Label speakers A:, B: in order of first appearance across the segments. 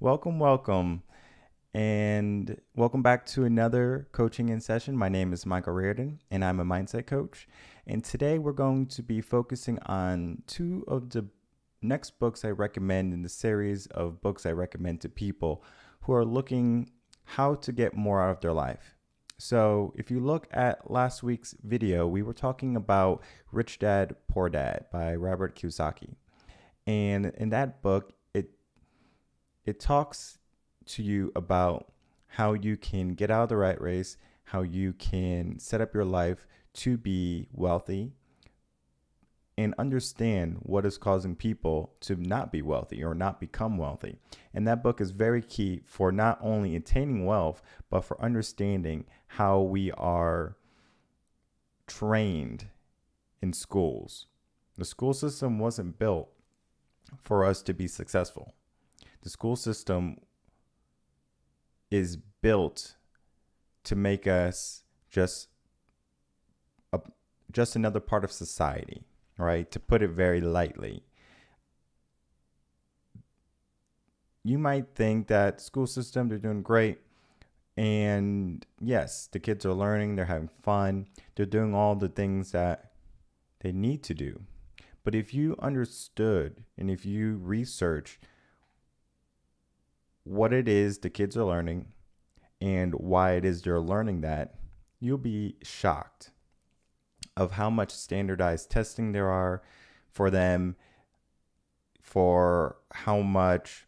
A: Welcome, and welcome back to another coaching in session. My name is Michael Reardon, and I'm a mindset coach. And today we're going to be focusing on two of the next books I recommend in the series of books I recommend to people who are looking how to get more out of their life. So if you look at last week's video, we were talking about Rich Dad, Poor Dad by Robert Kiyosaki. And in that book, it talks to you about how you can get out of the rat race, how you can set up your life to be wealthy, and understand what is causing people to not be wealthy or not become wealthy. And that book is very key for not only attaining wealth, but for understanding how we are trained in schools. The school system wasn't built for us to be successful. The school system is built to make us just another part of society, right? To put it very lightly. You might think that school system, they're doing great. And yes, the kids are learning, they're having fun, they're doing all the things that they need to do. But if you understood and if you research what it is the kids are learning and why it is they're learning that, you'll be shocked of how much standardized testing there are for them, for how much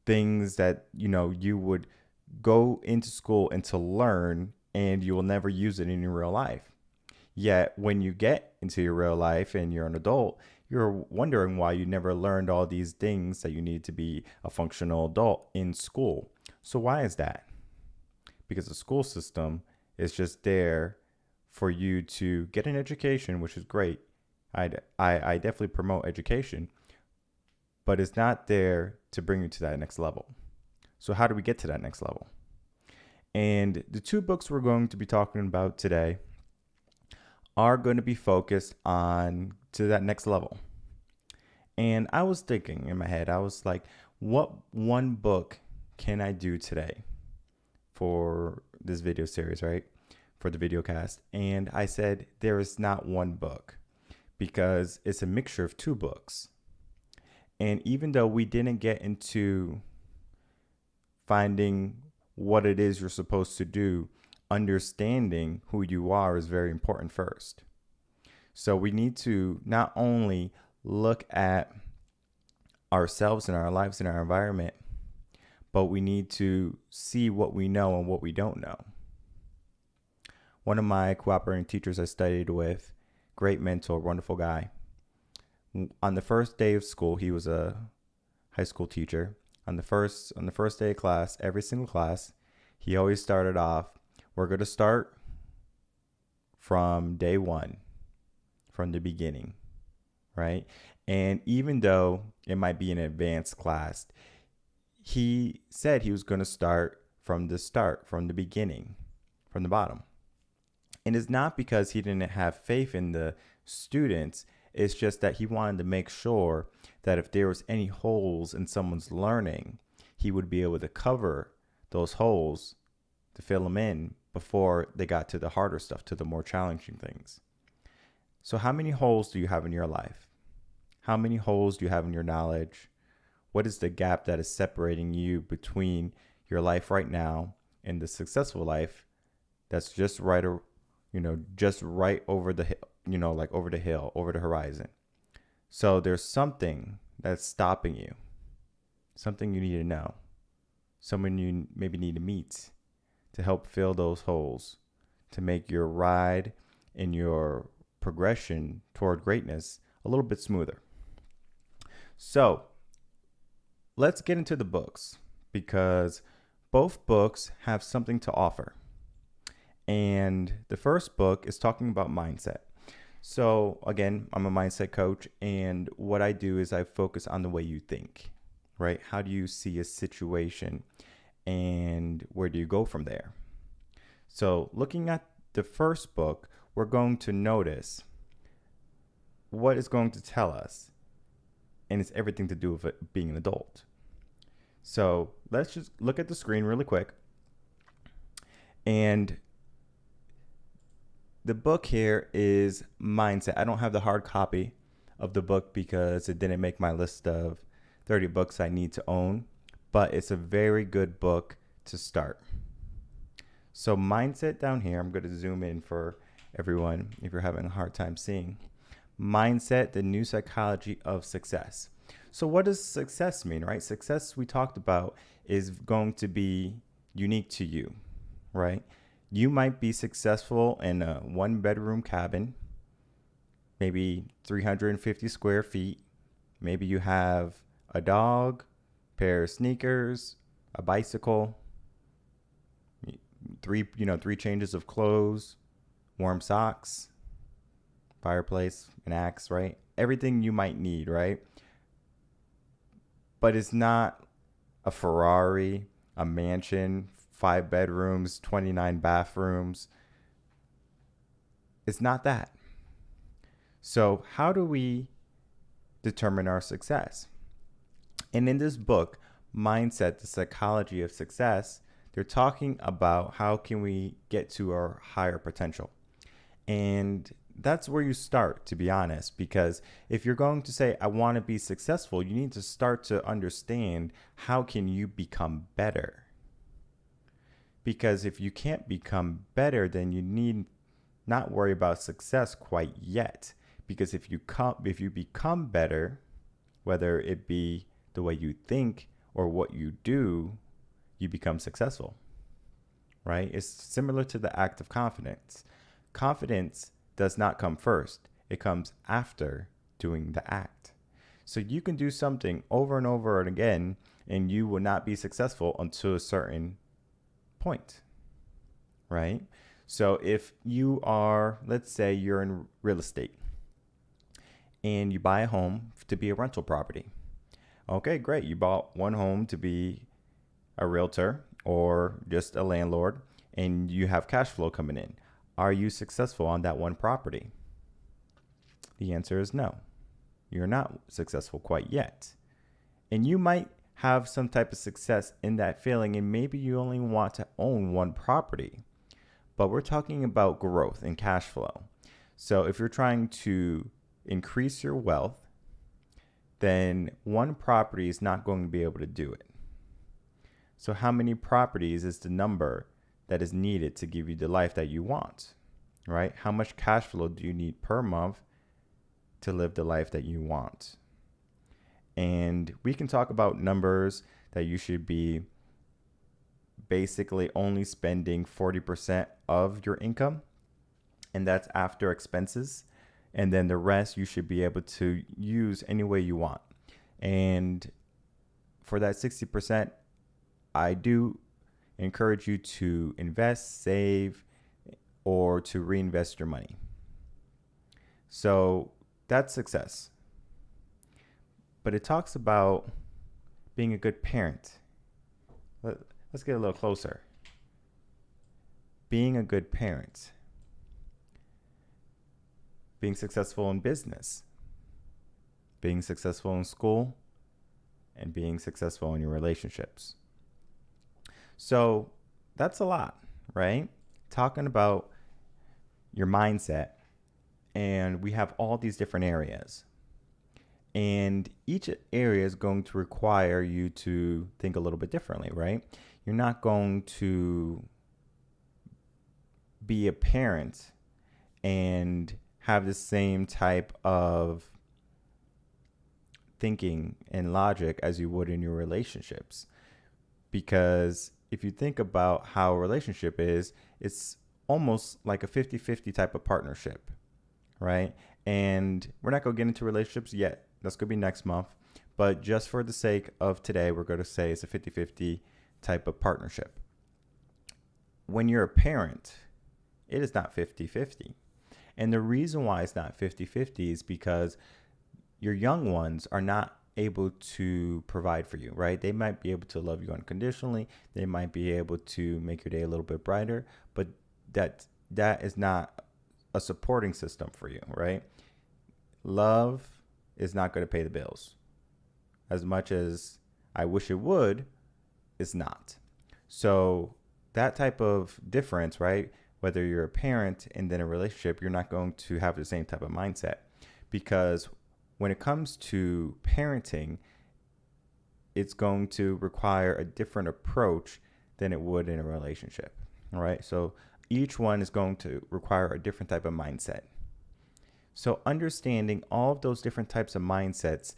A: things that you would go into school and to learn, and you will never use it in your real life. Yet when you get into your real life and you're an adult, you're wondering why you never learned all these things that you need to be a functional adult in school. So why is that? Because the school system is just there for you to get an education, which is great. I definitely promote education, but it's not there to bring you to that next level. So how do we get to that next level? And the two books we're going to be talking about today are going to be focused on to that next level. And I was thinking in my head, I was like, what one book can I do today for this video series, right? For the video cast. And I said, there is not one book because it's a mixture of two books. And even though we didn't get into finding what it is you're supposed to do, understanding who you are is very important first. So we need to not only look at ourselves and our lives and our environment, but we need to see what we know and what we don't know. One of my cooperating teachers I studied with, great mentor, wonderful guy. On the first day of school, he was a high school teacher. On the first day of class, every single class, he always started off, we're going to start from day one, from the beginning, right? And even though it might be an advanced class, he said he was going to start, from the beginning, from the bottom. And it's not because he didn't have faith in the students. It's just that he wanted to make sure that if there was any holes in someone's learning, he would be able to cover those holes, to fill them in before they got to the harder stuff, to the more challenging things. So how many holes do you have in your life? How many holes do you have in your knowledge? What is the gap that is separating you between your life right now and the successful life that's just right, just right over the hill, like over the hill, over the horizon? So there's something that's stopping you, something you need to know, someone you maybe need to meet to help fill those holes, to make your ride and your progression toward greatness a little bit smoother. So let's get into the books, because both books have something to offer. And the first book is talking about mindset. So again, I'm a mindset coach, and what I do is I focus on the way you think, right? How do you see a situation, and where do you go from there? So looking at the first book, we're going to notice what it's going to tell us, and it's everything to do with it being an adult. So let's just look at the screen really quick. And the book here is Mindset. I don't have the hard copy of the book because it didn't make my list of 30 books I need to own, but it's a very good book to start. So Mindset down here, I'm going to zoom in for everyone if you're having a hard time seeing. Mindset, the new psychology of success. So what does success mean, right? Success, we talked about, is going to be unique to you, right? You might be successful in a 1-bedroom cabin, maybe 350 square feet. Maybe you have a dog, pair of sneakers, a bicycle, three changes of clothes, warm socks, fireplace, an axe, right? Everything you might need, right? But it's not a Ferrari, a mansion, 5 bedrooms, 29 bathrooms. It's not that. So how do we determine our success? And in this book, Mindset, the Psychology of Success, they're talking about how can we get to our higher potential. And that's where you start, to be honest, because if you're going to say, I want to be successful, you need to start to understand how can you become better. Because if you can't become better, then you need not worry about success quite yet. Because if you become better, whether it be the way you think or what you do, you become successful, right? It's similar to the act of confidence. Confidence does not come first. It comes after doing the act. So you can do something over and over and again, and you will not be successful until a certain point, right? So if you are, let's say you're in real estate and you buy a home to be a rental property. Okay, great. You bought one home to be a realtor or just a landlord, and you have cash flow coming in. Are you successful on that one property? The answer is no. You're not successful quite yet. And you might have some type of success in that feeling, and maybe you only want to own one property. But we're talking about growth and cash flow. So if you're trying to increase your wealth, then one property is not going to be able to do it. So how many properties is the number that is needed to give you the life that you want, right? How much cash flow do you need per month to live the life that you want? And we can talk about numbers that you should be basically only spending 40% of your income, and that's after expenses. And then the rest you should be able to use any way you want. And for that 60%, I do encourage you to invest, save, or to reinvest your money. So that's success. But it talks about being a good parent. Let's get a little closer. Being a good parent. Being successful in business. Being successful in school. And being successful in your relationships. So that's a lot, right? Talking about your mindset. And we have all these different areas. And each area is going to require you to think a little bit differently, right? You're not going to be a parent and have the same type of thinking and logic as you would in your relationships. Because if you think about how a relationship is, it's almost like a 50-50 type of partnership, right? And we're not going to get into relationships yet. That's going to be next month. But just for the sake of today, we're going to say it's a 50-50 type of partnership. When you're a parent, it is not 50-50. And the reason why it's not 50-50 is because your young ones are not able to provide for you, right? They might be able to love you unconditionally. They might be able to make your day a little bit brighter, but that is not a supporting system for you, right? Love is not going to pay the bills. As much as I wish it would is not. So that type of difference, right? Whether you're a parent and then a relationship, you're not going to have the same type of mindset, because when it comes to parenting, it's going to require a different approach than it would in a relationship. All right. So each one is going to require a different type of mindset. So understanding all of those different types of mindsets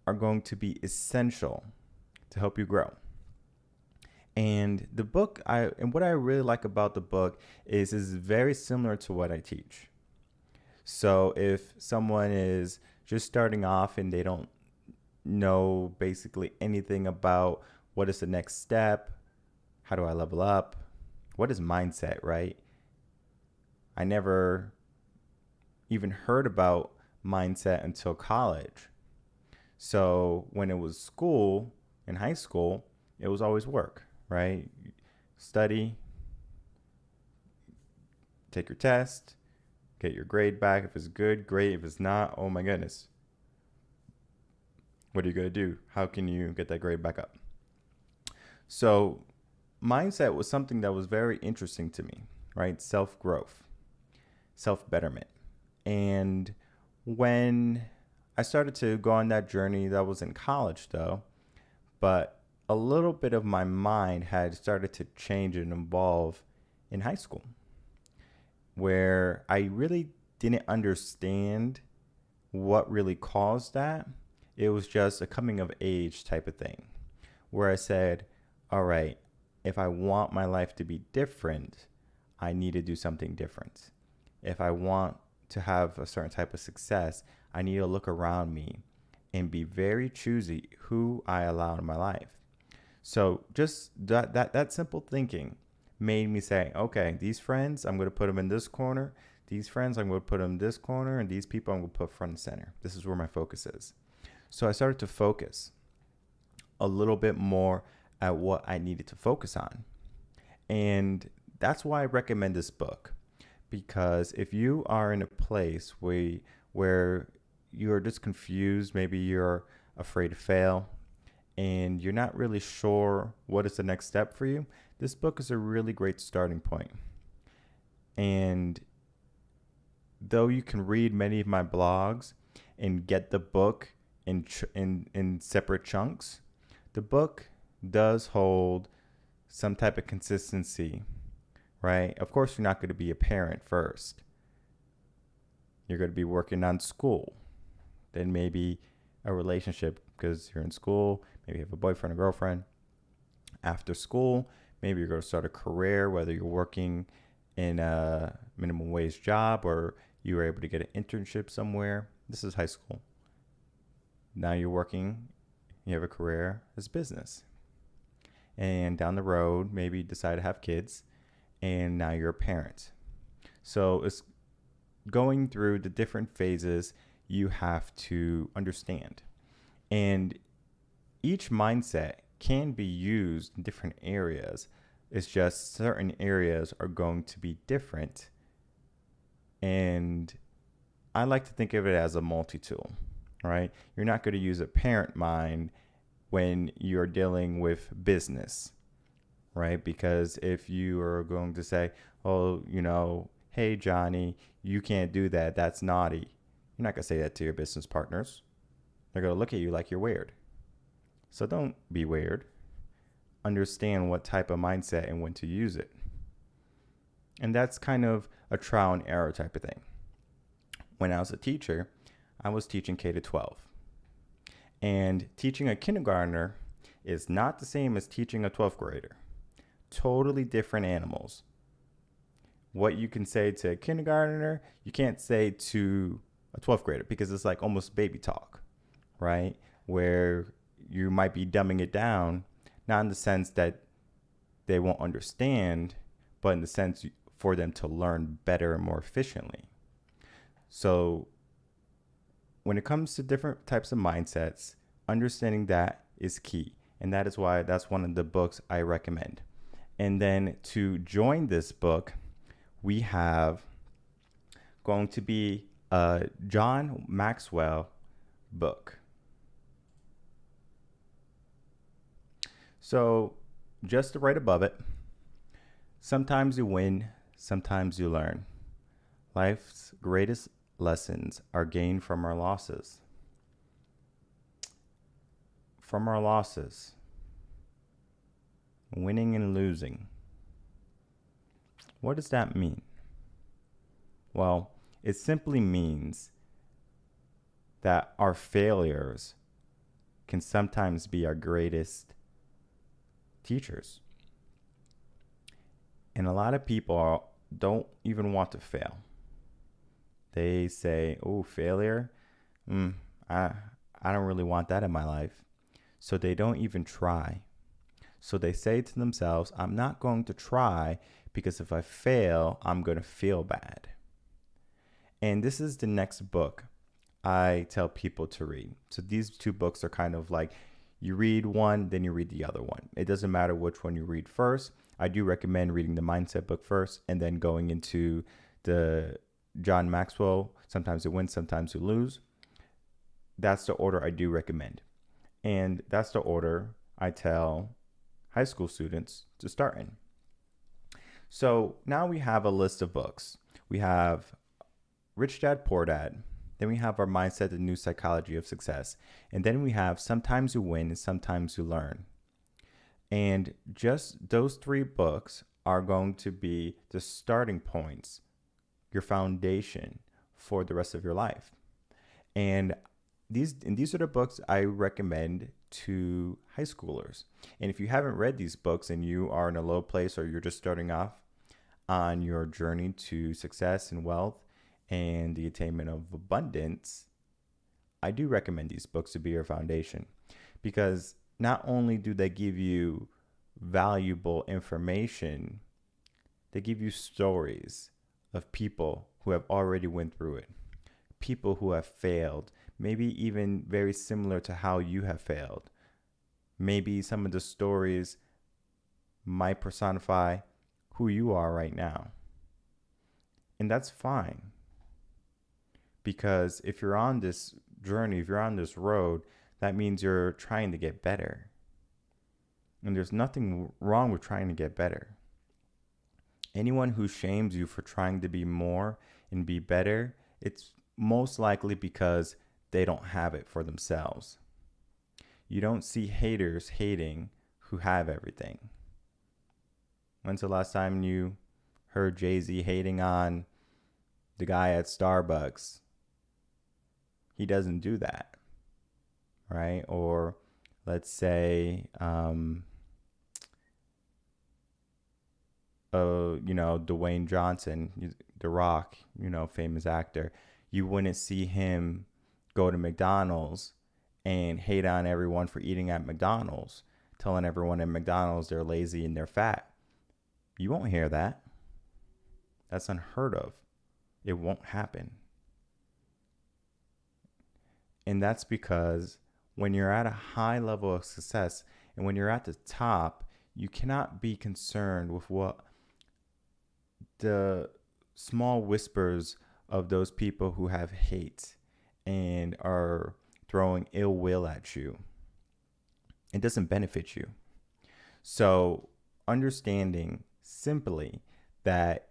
A: are going to be essential to help you grow. And the book, what I really like about the book is very similar to what I teach. So if someone is just starting off and they don't know basically anything about what is the next step, how do I level up, what is mindset, right? I never even heard about mindset until college. So when it was school, in high school, it was always work, right? Study, take your test, get your grade back. If it's good, great. If it's not, oh my goodness. What are you going to do? How can you get that grade back up? So mindset was something that was very interesting to me, right? Self-growth, self-betterment. And when I started to go on that journey, that was in college though, but a little bit of my mind had started to change and evolve in high school, where I really didn't understand what really caused that. It was just a coming of age type of thing, where I said, all right, if I want my life to be different, I need to do something different. If I want to have a certain type of success, I need to look around me and be very choosy who I allow in my life. So just that simple thinking made me say, okay, these friends, I'm going to put them in this corner. These friends, I'm going to put them in this corner. And these people, I'm going to put front and center. This is where my focus is. So I started to focus a little bit more at what I needed to focus on. And that's why I recommend this book. Because if you are in a place where you're just confused, maybe you're afraid to fail, and you're not really sure what is the next step for you, this book is a really great starting point. And though you can read many of my blogs and get the book in separate chunks, the book does hold some type of consistency, right? Of course, you're not going to be a parent first. You're going to be working on school, then maybe a relationship because you're in school, maybe you have a boyfriend or girlfriend. After school, maybe you're going to start a career, whether you're working in a minimum wage job or you were able to get an internship somewhere. This is high school. Now you're working, you have a career as business. And down the road, maybe you decide to have kids, and now you're a parent. So it's going through the different phases you have to understand. And each mindset can be used in different areas. It's just certain areas are going to be different. And I like to think of it as a multi-tool, right? You're not going to use a parent mind when you're dealing with business, right? Because if you are going to say, oh, hey, Johnny, you can't do that. That's naughty. You're not going to say that to your business partners. They're going to look at you like you're weird. So don't be weird. Understand what type of mindset and when to use it. And that's kind of a trial and error type of thing. When I was a teacher, I was teaching K to 12. And teaching a kindergartner is not the same as teaching a 12th grader. Totally different animals. What you can say to a kindergartner, you can't say to a 12th grader because it's like almost baby talk, right? Where you might be dumbing it down, not in the sense that they won't understand, but in the sense for them to learn better and more efficiently. So when it comes to different types of mindsets, understanding that is key. And that is why that's one of the books I recommend. And then to join this book, we have going to be a John Maxwell book. So just right above it, sometimes you win, sometimes you learn. Life's greatest lessons are gained from our losses. From our losses, winning and losing. What does that mean? Well, it simply means that our failures can sometimes be our greatest teachers. And a lot of people don't even want to fail. They say, oh, failure? I don't really want that in my life. So they don't even try. So they say to themselves, I'm not going to try because if I fail, I'm going to feel bad. And this is the next book I tell people to read. So these two books are kind of like you read one, then you read the other one. It doesn't matter which one you read first. I do recommend reading the mindset book first and then going into the John Maxwell, Sometimes You Win, Sometimes You Lose. That's the order I do recommend. And that's the order I tell high school students to start in. So now we have a list of books. We have Rich Dad, Poor Dad. Then we have our Mindset, The New Psychology of Success. And then we have Sometimes You Win and Sometimes You Learn. And just those three books are going to be the starting points, your foundation for the rest of your life. And these are the books I recommend to high schoolers. And if you haven't read these books and you are in a low place or you're just starting off on your journey to success and wealth and the attainment of abundance, I do recommend these books to be your foundation, because not only do they give you valuable information, they give you stories of people who have already went through it, people who have failed, maybe even very similar to how you have failed. Maybe some of the stories might personify who you are right now. And that's fine. Because if you're on this journey, if you're on this road, that means you're trying to get better. And there's nothing wrong with trying to get better. Anyone who shames you for trying to be more and be better, it's most likely because they don't have it for themselves. You don't see haters hating who have everything. When's the last time you heard Jay-Z hating on the guy at Starbucks? He doesn't do that, right? Or let's say, Dwayne Johnson, The Rock, famous actor. You wouldn't see him go to McDonald's and hate on everyone for eating at McDonald's, telling everyone at McDonald's they're lazy and they're fat. You won't hear that. That's unheard of. It won't happen. And that's because when you're at a high level of success and when you're at the top, you cannot be concerned with what the small whispers of those people who have hate and are throwing ill will at you. It doesn't benefit you. So understanding simply that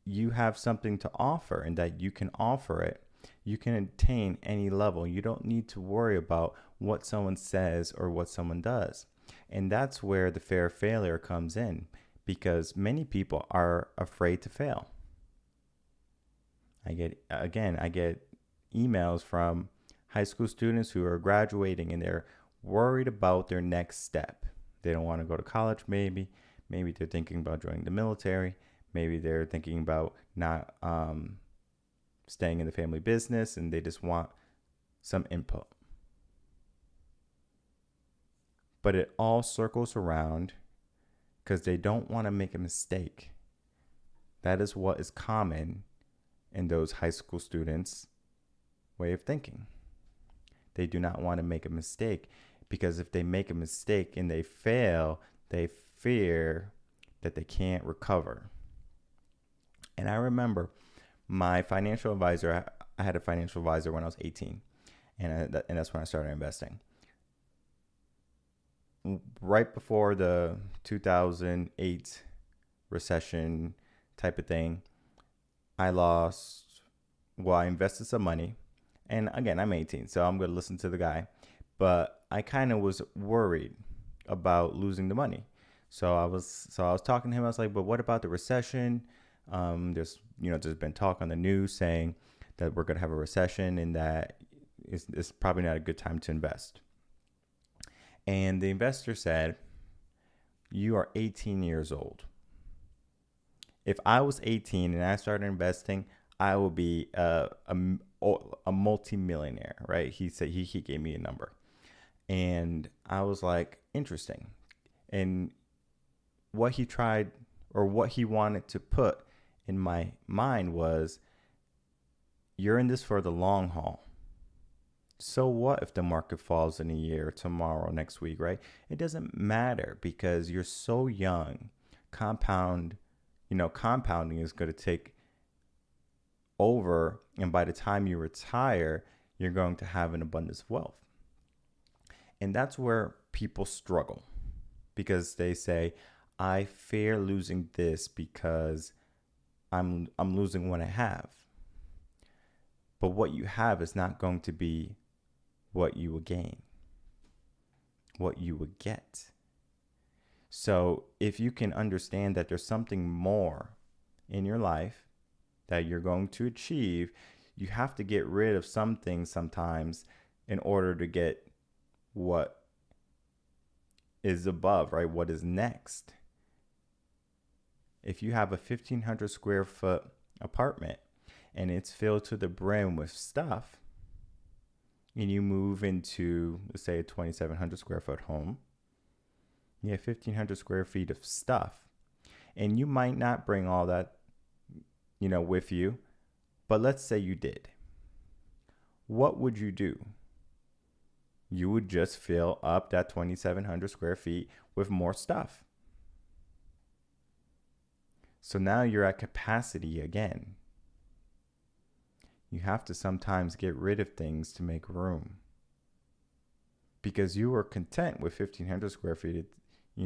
A: you have something to offer and that you can offer it, you can attain any level. You don't need to worry about what someone says or what someone does. And that's where the fear of failure comes in, because many people are afraid to fail. I get emails from high school students who are graduating and they're worried about their next step. They don't want to go to college, maybe they're thinking about joining the military, maybe they're thinking about not staying in the family business, and they just want some input. But it all circles around because they don't want to make a mistake. That is what is common in those high school students' way of thinking. They do not want to make a mistake, because if they make a mistake and they fail, they fear that they can't recover. And I remember my financial advisor, I had a financial advisor when I was 18, and that's when I started investing. right before the 2008 recession type of thing, I invested some money. And again, I'm 18, so I'm going to listen to the guy. But I kind of was worried about losing the money. So I was talking to him. I was like, but what about the recession? There's been talk on the news saying that we're going to have a recession and that it's probably not a good time to invest. And the investor said, you are 18 years old. If I was 18 and I started investing, I will be a multi-millionaire, right? He said he gave me a number. And I was like, interesting. And what he tried, or what he wanted to put in my mind was, you're in this for the long haul. So what if the market falls in a year, tomorrow, next week, right? It doesn't matter because you're so young. Compounding is going to take over. And by the time you retire, you're going to have an abundance of wealth. And that's where people struggle because they say, I fear losing this because I'm losing what I have. But what you have is not going to be what you will gain, what you will get. So if you can understand that there's something more in your life that you're going to achieve, you have to get rid of some things sometimes in order to get what is above, right? What is next? If you have a 1,500 square foot apartment and it's filled to the brim with stuff, and you move into, let's say, a 2,700 square foot home, you have 1,500 square feet of stuff, and you might not bring all that, with you, but let's say you did. What would you do? You would just fill up that 2,700 square feet with more stuff. So now you're at capacity again. You have to sometimes get rid of things to make room. Because you were content with 1,500 square feet,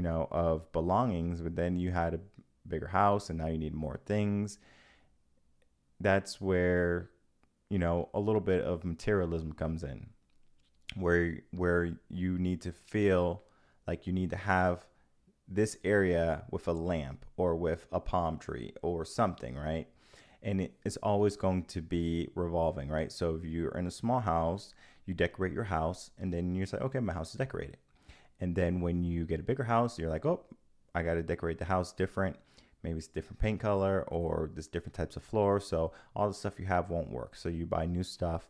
A: of belongings, but then you had a bigger house and now you need more things. That's where, a little bit of materialism comes in, where you need to feel like you need to have this area with a lamp or with a palm tree or something, right? And it's always going to be revolving, right? So if you're in a small house, you decorate your house and then you say, okay, my house is decorated. And then when you get a bigger house, you're like, oh, I got to decorate the house different. Maybe it's different paint color or there's different types of floor. So all the stuff you have won't work. So you buy new stuff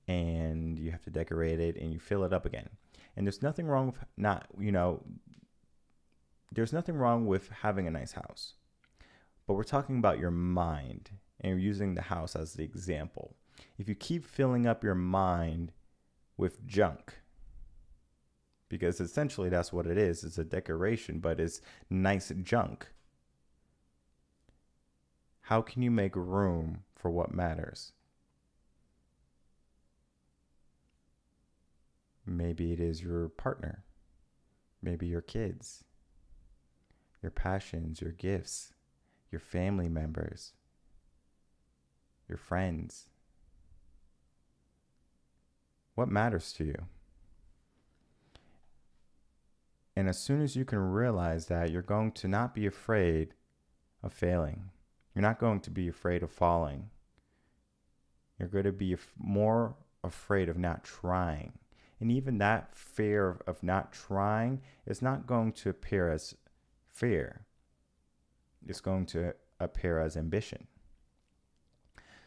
A: and you have to decorate it and you fill it up again. And there's nothing wrong with there's nothing wrong with having a nice house. But we're talking about your mind and you're using the house as the example. If you keep filling up your mind with junk, because essentially that's what it is. It's a decoration, but it's nice junk. How can you make room for what matters? Maybe it is your partner. Maybe your kids. Your passions, your gifts, your family members, your friends. What matters to you? And as soon as you can realize that, you're going to not be afraid of failing. You're not going to be afraid of falling. You're going to be more afraid of not trying. And even that fear of not trying is not going to appear as fear. It's going to appear as ambition.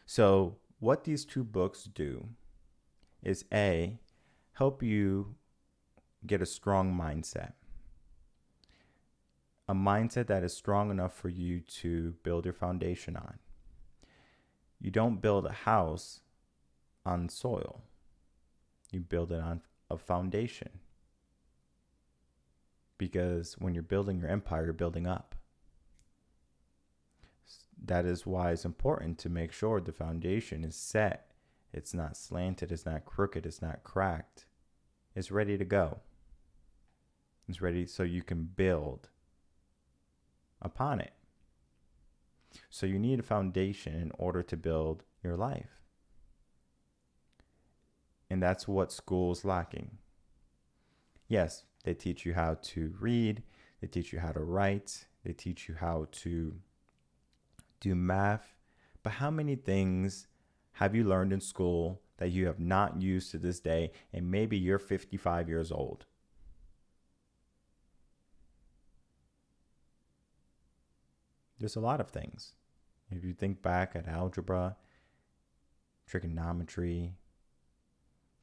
A: So what these two books do is A, help you get a strong mindset. A mindset that is strong enough for you to build your foundation on. You don't build a house on soil. You build it on a foundation. Because when you're building your empire, you're building up. That is why it's important to make sure the foundation is set. It's not slanted, it's not crooked, it's not cracked. It's ready to go. It's ready so you can build upon it. So you need a foundation in order to build your life. And that's what school's lacking. Yes, they teach you how to read, they teach you how to write, they teach you how to do math. But how many things have you learned in school that you have not used to this day, and maybe you're 55 years old? There's a lot of things. If you think back at algebra, trigonometry,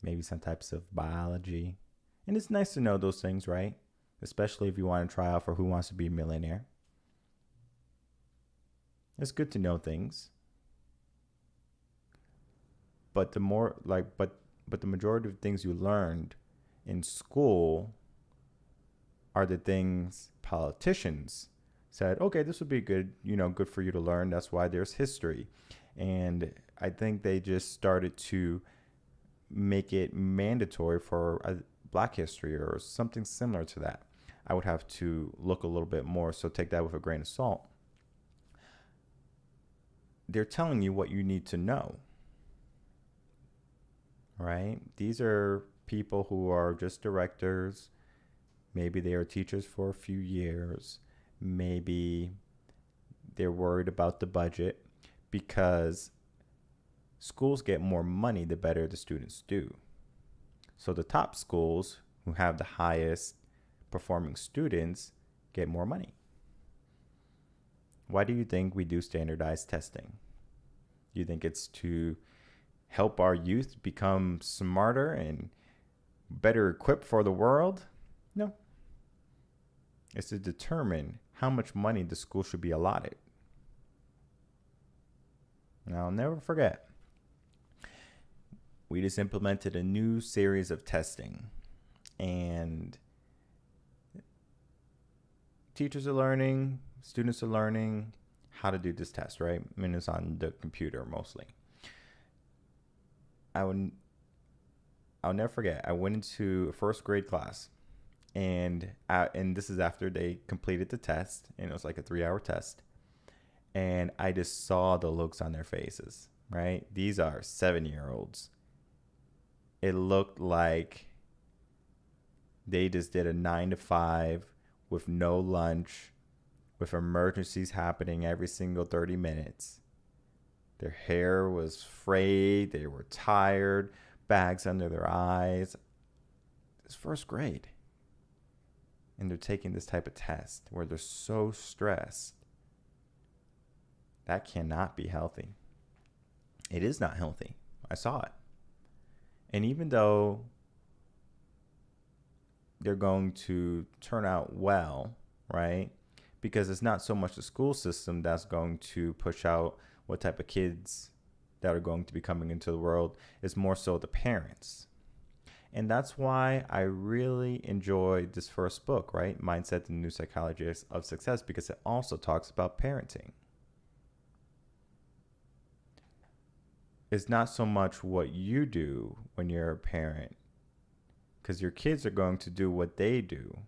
A: maybe some types of biology. And it's nice to know those things, right? Especially if you want to try out for Who Wants to Be a Millionaire. It's good to know things. But the more but the majority of things you learned in school are the things politicians said, okay, this would be good, good for you to learn. That's why there's history. And I think they just started to make it mandatory for Black history or something similar to that. I would have to look a little bit more, so take that with a grain of salt. They're telling you what you need to know, right? These are people who are just directors. Maybe they are teachers for a few years. Maybe they're worried about the budget, because schools get more money the better the students do. So the top schools who have the highest performing students get more money. Why do you think we do standardized testing? Do you think it's to help our youth become smarter and better equipped for the world? No. It's to determine how much money the school should be allotted. And I'll never forget, we just implemented a new series of testing, and teachers are learning, students are learning how to do this test, right? I mean, it's on the computer mostly. I'll never forget, I went into a first grade class, and this is after they completed the test, and it was like a 3-hour test. And I just saw the looks on their faces, right? These are 7-year-olds. It looked like they just did a 9 to 5 with no lunch, with emergencies happening every single 30 minutes. Their hair was frayed. They were tired, bags under their eyes. It's first grade. And they're taking this type of test where they're so stressed. That cannot be healthy. It is not healthy. I saw it. And even though they're going to turn out well, right? Because it's not so much the school system that's going to push out what type of kids that are going to be coming into the world. It's more so the parents. And that's why I really enjoyed this first book, right? Mindset, the New Psychology of Success, because it also talks about parenting. It's not so much what you do when you're a parent, because your kids are going to do what they do.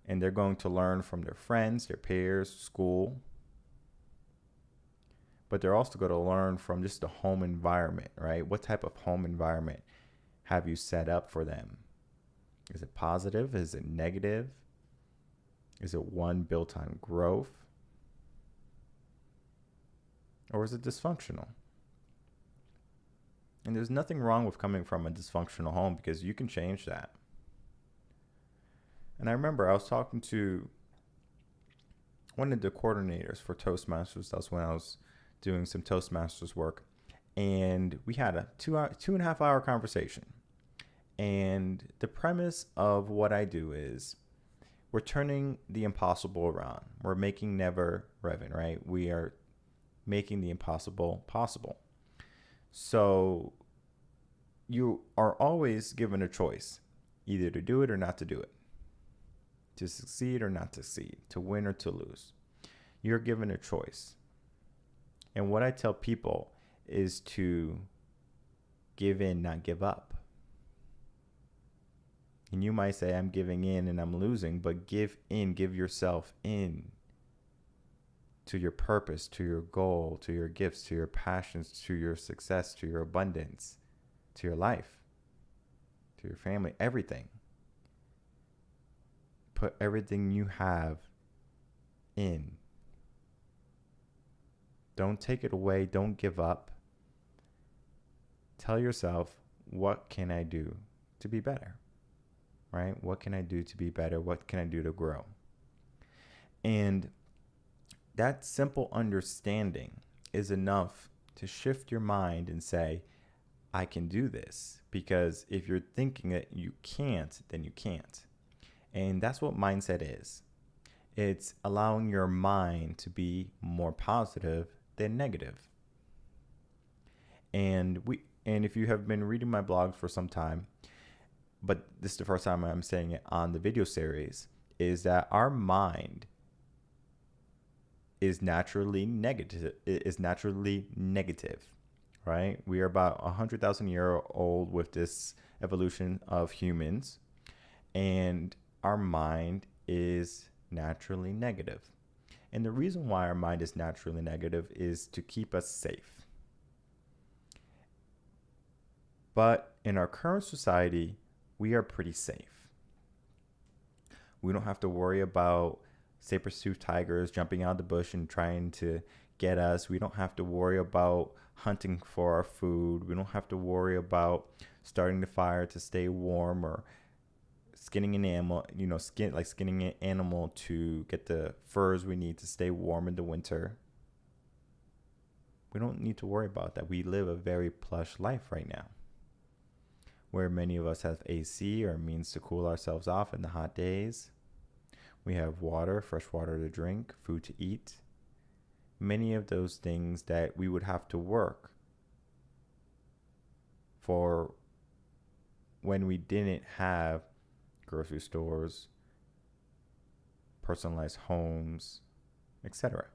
A: And they're going to learn from their friends, their peers, school. But they're also going to learn from just the home environment, right? What type of home environment have you set up for them? Is it positive? Is it negative? Is it one built on growth? Or is it dysfunctional? And there's nothing wrong with coming from a dysfunctional home, because you can change that. And I remember I was talking to one of the coordinators for Toastmasters. That's when I was doing some Toastmasters work. And we had a 2.5 hour conversation. And the premise of what I do is we're turning the impossible around. We're making never Revan, right? We are making the impossible possible. So you are always given a choice, either to do it or not to do it, to succeed or not to succeed, to win or to lose. You're given a choice. And what I tell people is to give in, not give up. And you might say, I'm giving in and I'm losing, but give in, give yourself in to your purpose, to your goal, to your gifts, to your passions, to your success, to your abundance, to your life, to your family, everything. Put everything you have in. Don't take it away. Don't give up. Tell yourself, what can I do to be better? Right? What can I do to be better? What can I do to grow? And that simple understanding is enough to shift your mind and say, I can do this. Because if you're thinking that you can't, then you can't. And that's what mindset is. It's allowing your mind to be more positive than negative. And if you have been reading my blogs for some time, but this is the first time I'm saying it on the video series, is that our mind is naturally negative. Right? We are about 100,000 years old with this evolution of humans, and our mind is naturally negative. And the reason why our mind is naturally negative is to keep us safe. But in our current society, we are pretty safe. We don't have to worry about saber-toothed tigers jumping out of the bush and trying to get us. We don't have to worry about hunting for our food. We don't have to worry about starting the fire to stay warm, or skinning an animal, skinning an animal to get the furs we need to stay warm in the winter. We don't need to worry about that. We live a very plush life right now, where many of us have AC or means to cool ourselves off in the hot days. We have water, fresh water to drink, food to eat. Many of those things that we would have to work for when we didn't have grocery stores, personalized homes, etc.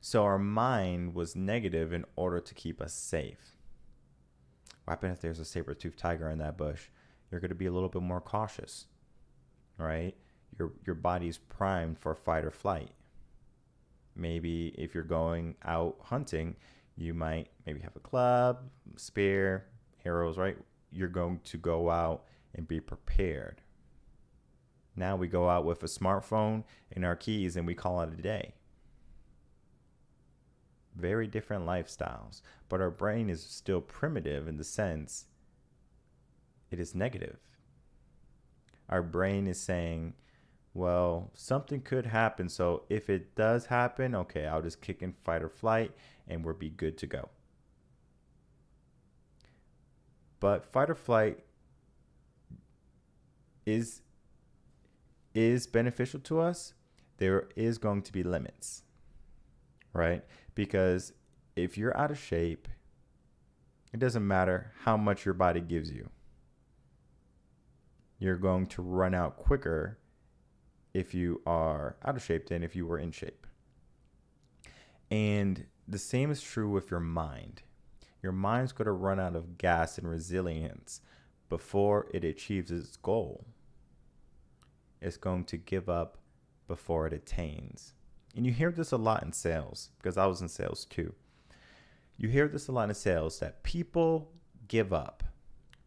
A: So our mind was negative in order to keep us safe. What happens if there's a saber-toothed tiger in that bush? You're going to be a little bit more cautious, right? Your body's primed for fight or flight. Maybe if you're going out hunting, you might maybe have a club, spear, arrows, right? You're going to go out and be prepared. Now we go out with a smartphone and our keys and we call it a day. Very different lifestyles, but our brain is still primitive in the sense it is negative. Our brain is saying, well, something could happen, so if it does happen, okay, I'll just kick in fight or flight and we'll be good to go. But fight or flight is beneficial to us. There is going to be limits, right? Because if you're out of shape, it doesn't matter how much your body gives you. You're going to run out quicker if you are out of shape than if you were in shape. And the same is true with your mind. Your mind's going to run out of gas and resilience before it achieves its goal. It's going to give up before it attains. And you hear this a lot in sales, because I was in sales too. You hear this a lot in sales, that people give up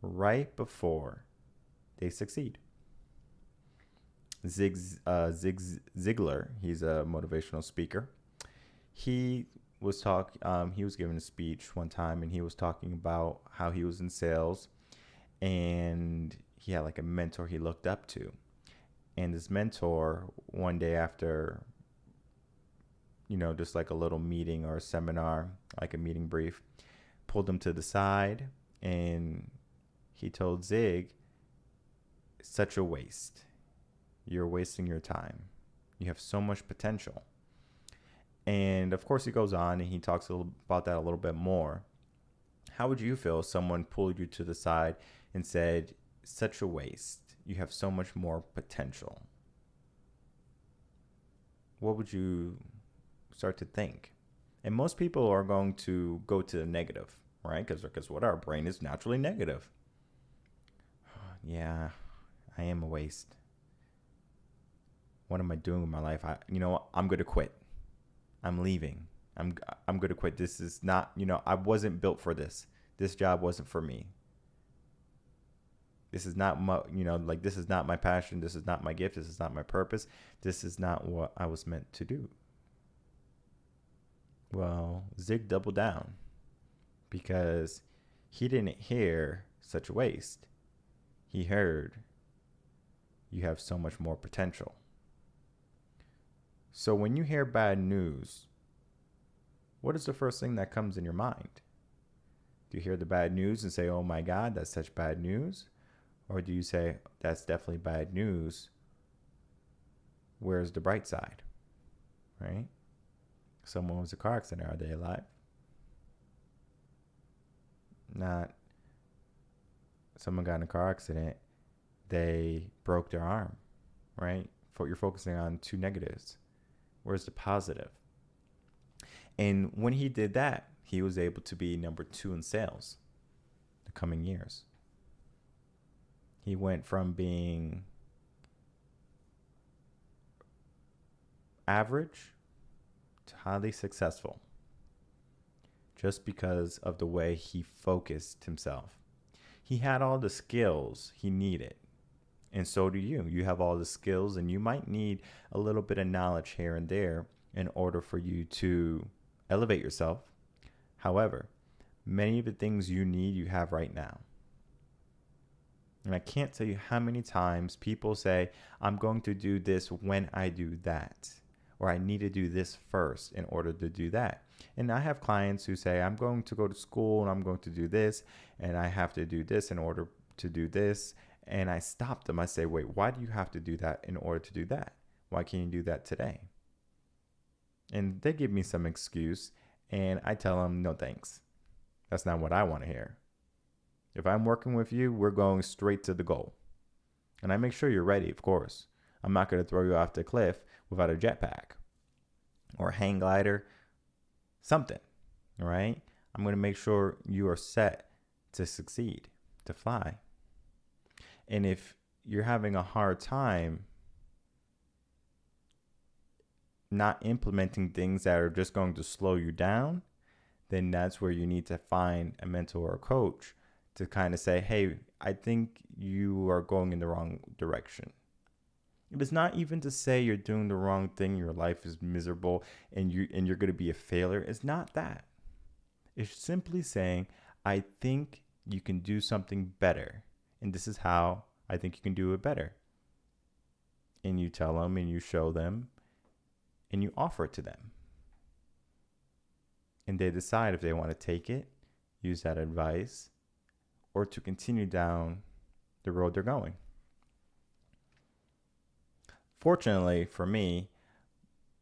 A: right before they succeed. Zig Ziglar, he's a motivational speaker. He was giving a speech one time, and he was talking about how he was in sales, and he had like a mentor he looked up to. And this mentor, one day after, just like a little meeting or a seminar, like a meeting brief, pulled him to the side, and he told Zig, such a waste. You're wasting your time. You have so much potential. And of course, he goes on and he talks about that a little bit more. How would you feel if someone pulled you to the side and said, such a waste. You have so much more potential? What would you start to think? And most people are going to go to the negative, right? Because what our brain is naturally negative. yeah, I am a waste. What am I doing with my life? I'm going to quit. I'm leaving. I'm going to quit. This is not, I wasn't built for this. This job wasn't for me. This is not my, this is not my passion. This is not my gift. This is not my purpose. This is not what I was meant to do. Well, Zig doubled down because he didn't hear such waste. He heard you have so much more potential. So when you hear bad news, what is the first thing that comes in your mind? Do you hear the bad news and say, oh my God, that's such bad news? Or do you say, that's definitely bad news? Where's the bright side? Right? Someone was in a car accident. Are they alive? Not. Someone got in a car accident. They broke their arm. Right? You're focusing on two negatives. Where's the positive? And when he did that, he was able to be number 2 in sales the coming years. He went from being average to highly successful just because of the way he focused himself. He had all the skills he needed. And so do you. You have all the skills, and you might need a little bit of knowledge here and there in order for you to elevate yourself. However, many of the things you need, you have right now. And I can't tell you how many times people say, I'm going to do this when I do that, or I need to do this first in order to do that. And I have clients who say, I'm going to go to school and I'm going to do this, and I have to do this in order to do this. And I stop them. I say, wait, why do you have to do that in order to do that? Why can't you do that today? And they give me some excuse, and I tell them, no, thanks. That's not what I want to hear. If I'm working with you, we're going straight to the goal. And I make sure you're ready, of course. I'm not going to throw you off the cliff without a jetpack or a hang glider, something, all right? I'm going to make sure you are set to succeed, to fly. And if you're having a hard time not implementing things that are just going to slow you down, then that's where you need to find a mentor or a coach to kind of say, hey, I think you are going in the wrong direction. It is not even to say you're doing the wrong thing, your life is miserable, and you're going to be a failure. It's not that. It's simply saying, I think you can do something better. And this is how I think you can do it better. And you tell them and you show them and you offer it to them. And they decide if they want to take it, use that advice, or to continue down the road they're going. Fortunately for me,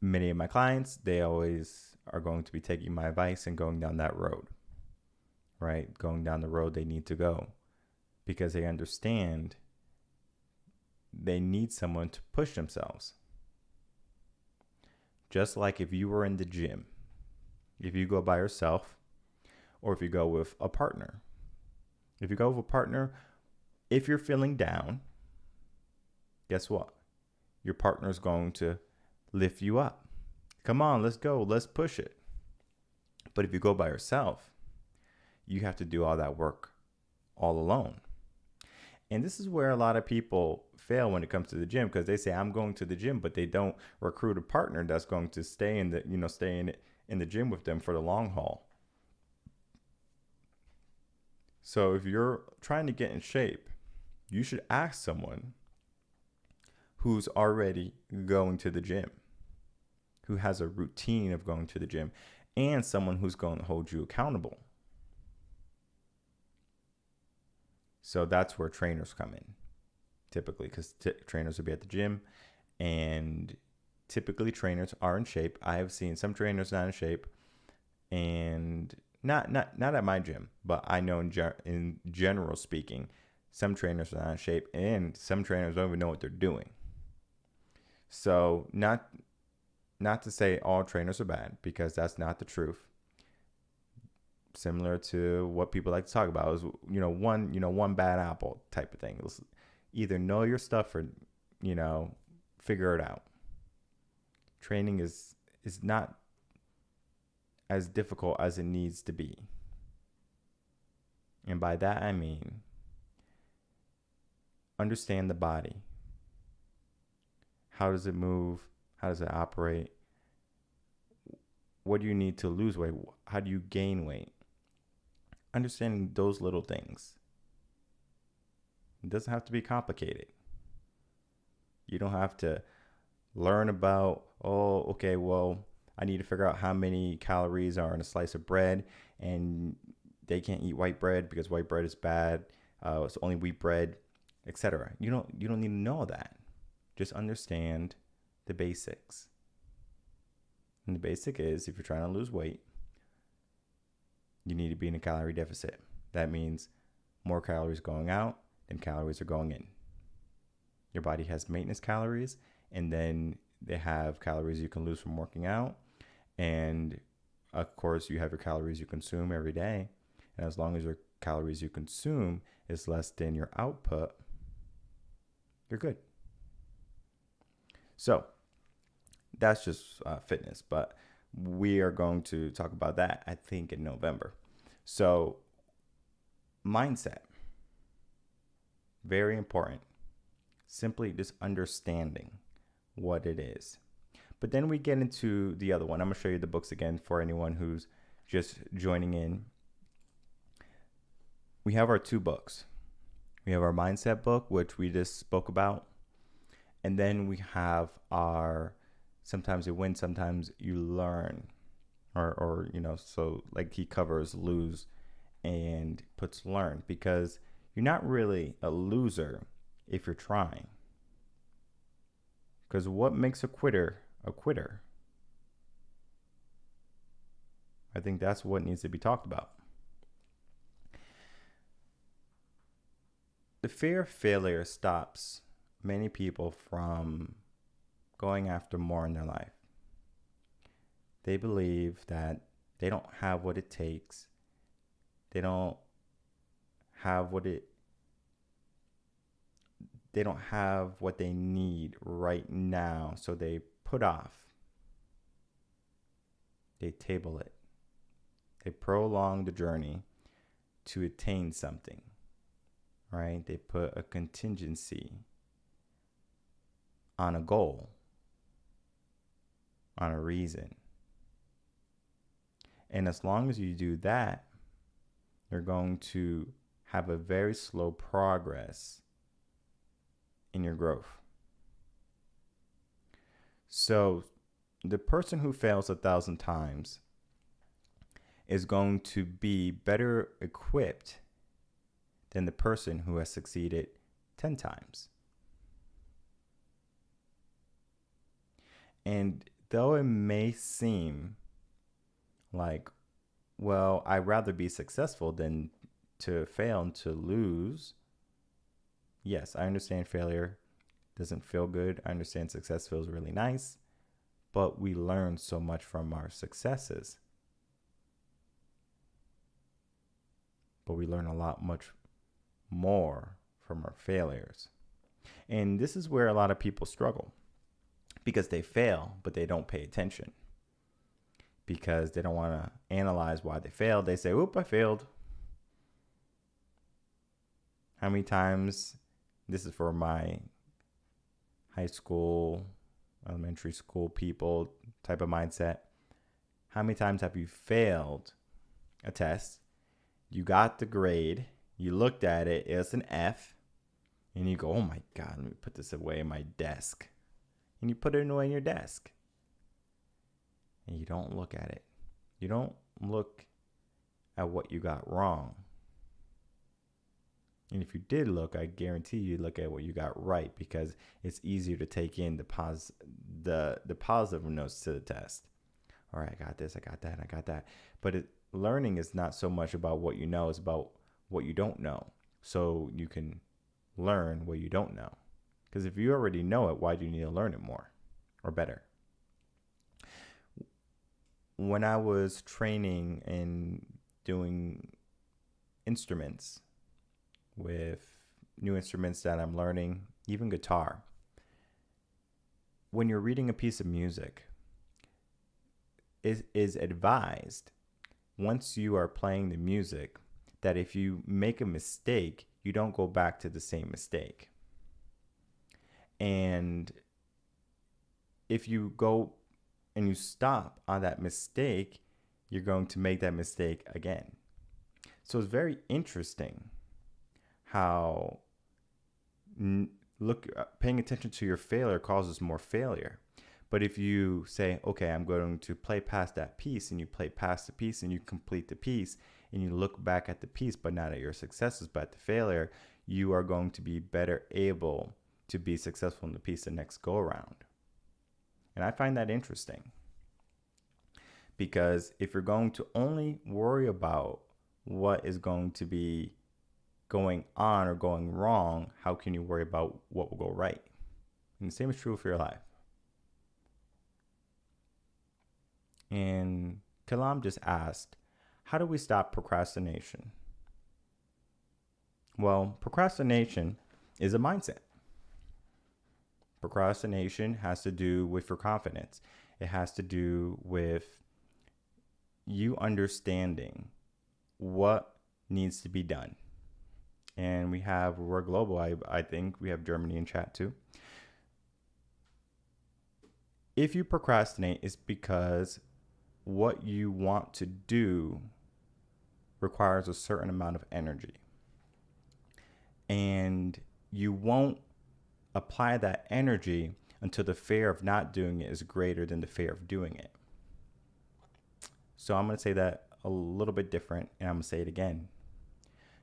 A: many of my clients, they always are going to be taking my advice and going down that road, right? Going down the road they need to go because they understand they need someone to push themselves. Just like if you were in the gym, if you go by yourself or if you go with a partner. If you go with a partner, if you're feeling down, guess what? Your partner is going to lift you up. Come on, let's go. Let's push it. But if you go by yourself, you have to do all that work all alone. And this is where a lot of people fail when it comes to the gym, because they say, I'm going to the gym, but they don't recruit a partner that's going to stay in the gym with them for the long haul. So if you're trying to get in shape, you should ask someone who's already going to the gym, who has a routine of going to the gym, and someone who's going to hold you accountable. So that's where trainers come in, typically, because trainers will be at the gym, and typically trainers are in shape. I have seen some trainers not in shape, and not at my gym, but I know in general speaking, some trainers are not in shape, and some trainers don't even know what they're doing. So not to say all trainers are bad, because that's not the truth. similar to what people like to talk about is, one bad apple type of thing. It's either know your stuff or, figure it out. Training is not as difficult as it needs to be. And by that, I mean, understand the body. How does it move? How does it operate? What do you need to lose weight? How do you gain weight? Understanding those little things. It doesn't have to be complicated. You don't have to learn about, I need to figure out how many calories are in a slice of bread, and they can't eat white bread because white bread is bad. It's only wheat bread, etc. You don't need to know that. Just understand the basics. And the basic is, if you're trying to lose weight, you need to be in a calorie deficit. That means more calories going out than calories are going in. Your body has maintenance calories, and then they have calories you can lose from working out. And of course, you have your calories you consume every day. And as long as your calories you consume is less than your output, you're good. So that's just fitness, but we are going to talk about that, I think, in November. So mindset, very important. Simply just understanding what it is. But then we get into the other one. I'm going to show you the books again for anyone who's just joining in. We have our 2 books. We have our mindset book, which we just spoke about. And then we have our sometimes you win, sometimes you learn. Or so like he covers lose and puts learn, because you're not really a loser if you're trying. Because what makes a quitter a quitter? I think that's what needs to be talked about. The fear of failure stops many people from going after more in their life. They believe that they don't have what it takes. They don't have what they need right now, so they put off. They table it. They prolong the journey to attain something, right? They put a contingency on a goal, on a reason. And as long as you do that, you're going to have a very slow progress in your growth. So the person who fails 1,000 times is going to be better equipped than the person who has succeeded 10 times. And though it may seem like, well, I'd rather be successful than to fail and to lose. Yes, I understand failure doesn't feel good. I understand success feels really nice, but we learn so much from our successes. But we learn a lot much more from our failures. And this is where a lot of people struggle, because they fail, but they don't pay attention. Because they don't want to analyze why they failed. They say, oop, I failed. How many times, this is for my high school, elementary school people type of mindset. How many times have you failed a test? You got the grade, you looked at it, it's an F, and you go, oh my God, let me put this away in my desk. And you put it away in your desk. And you don't look at it. You don't look at what you got wrong. And if you did look, I guarantee you look at what you got right, because it's easier to take in the positive notes to the test. All right, I got this, I got that, I got that. But learning is not so much about what you know, it's about what you don't know. So you can learn what you don't know. Because if you already know it, why do you need to learn it more or better? When I was training in doing instruments, with new instruments that I'm learning, even guitar. When you're reading a piece of music, it is advised, once you are playing the music, that if you make a mistake, you don't go back to the same mistake. And if you go and you stop on that mistake, you're going to make that mistake again. So it's very interesting how paying attention to your failure causes more failure. But if you say, okay, I'm going to play past that piece, and you play past the piece and you complete the piece, and you look back at the piece, but not at your successes, but at the failure, you are going to be better able to be successful in the piece the next go around. And I find that interesting, because if you're going to only worry about what is going to be going on or going wrong, how can you worry about what will go right? And the same is true for your life. And Kalam just asked, how do we stop procrastination? Well, procrastination is a mindset. Procrastination has to do with your confidence. It has to do with you understanding what needs to be done. And we're global. I think we have Germany in chat too. If you procrastinate, it's because what you want to do requires a certain amount of energy. And you won't apply that energy until the fear of not doing it is greater than the fear of doing it. So I'm going to say that a little bit different, and I'm going to say it again.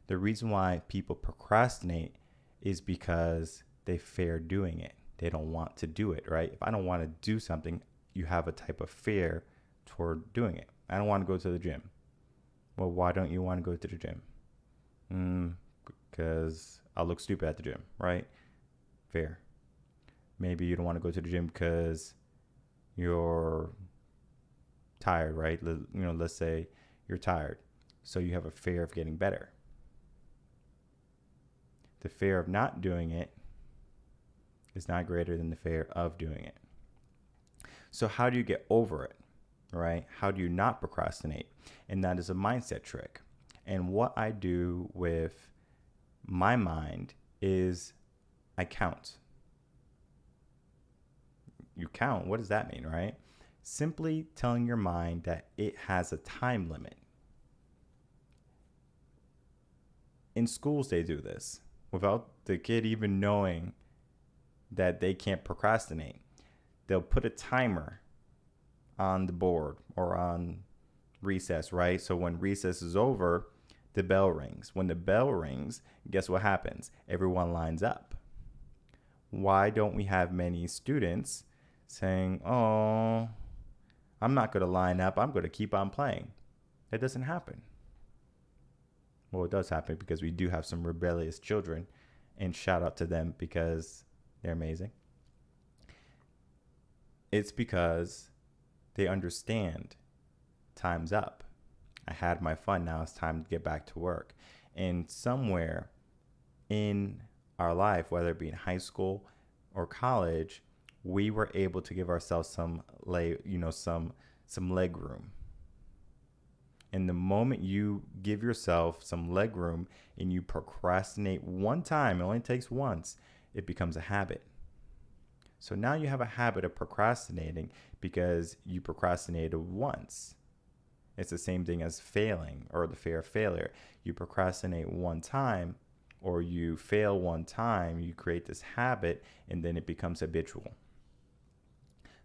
A: The reason why people procrastinate is because they fear doing it. They don't want to do it, right? If I don't want to do something, you have a type of fear toward doing it. I don't want to go to the gym. Well, why don't you want to go to the gym? Because I'll look stupid at the gym, right? Fair. Maybe you don't want to go to the gym because you're tired, right? Let's say you're tired. So you have a fear of getting better. The fear of not doing it is not greater than the fear of doing it. So how do you get over it, right? How do you not procrastinate? And that is a mindset trick. And what I do with my mind is I count. You count. What does that mean, right? Simply telling your mind that it has a time limit. In schools, they do this without the kid even knowing that they can't procrastinate. They'll put a timer on the board or on recess, right? So when recess is over, the bell rings. When the bell rings, guess what happens? Everyone lines up. Why don't we have many students saying, oh, I'm not going to line up. I'm going to keep on playing? That doesn't happen. Well, it does happen because we do have some rebellious children, and shout out to them because they're amazing. It's because they understand time's up. I had my fun. Now it's time to get back to work. And somewhere in our life, whether it be in high school or college, we were able to give ourselves some leg room. And the moment you give yourself some leg room and you procrastinate one time, it only takes once, it becomes a habit. So now you have a habit of procrastinating because you procrastinated once. It's the same thing as failing, or the fear of failure. You procrastinate one time, or you fail one time, you create this habit, and then it becomes habitual.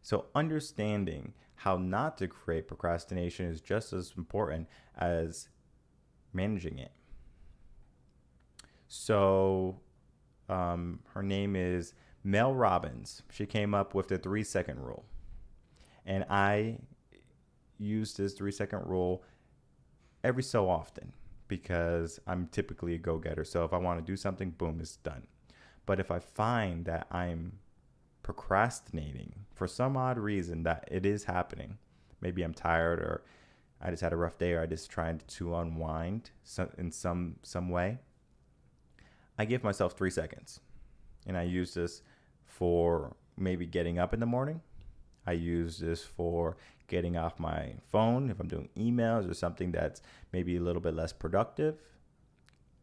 A: So understanding how not to create procrastination is just as important as managing it. So her name is Mel Robbins. She came up with the 3-second rule. And I use this 3-second rule every so often because I'm typically a go-getter. So if I want to do something, boom, it's done. But if I find that I'm procrastinating for some odd reason, that it is happening, maybe I'm tired or I just had a rough day, or I just tried to unwind in some way, I give myself 3 seconds. And I use this for maybe getting up in the morning. I use this for getting off my phone if I'm doing emails or something that's maybe a little bit less productive.